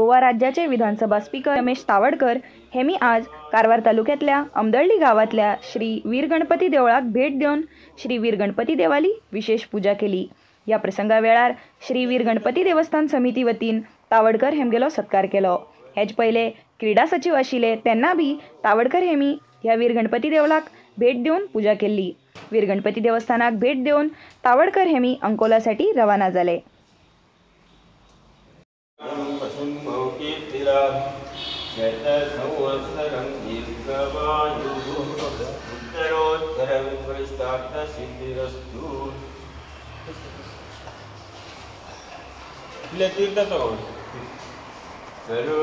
गोवा राज्याचे विधानसभा speaker Ramesh तावडकर Hemy आज कारवार तालुक्यातल्या अमदळ्ळी गावातल्या श्री वीर गणपती देवळाक भेट देऊन श्री वीर गणपती देवाली विशेष पूजा केली। या प्रसंगा वेळार श्री वीर गणपती देवस्थान समिती वतीन तावडकर हेमगेलो सत्कार केलो। हेच पहिले क्रीडा सचिव आशिल्ले तेन्ना बी तावडकर हेमी ह्या वीर गणपती देवळाक भेट देऊन पूजा केली। वीर गणपती देवस्थानाक भेट देऊन तावडकर हेमी अंकोलासाठी रवाना झाले। सर्व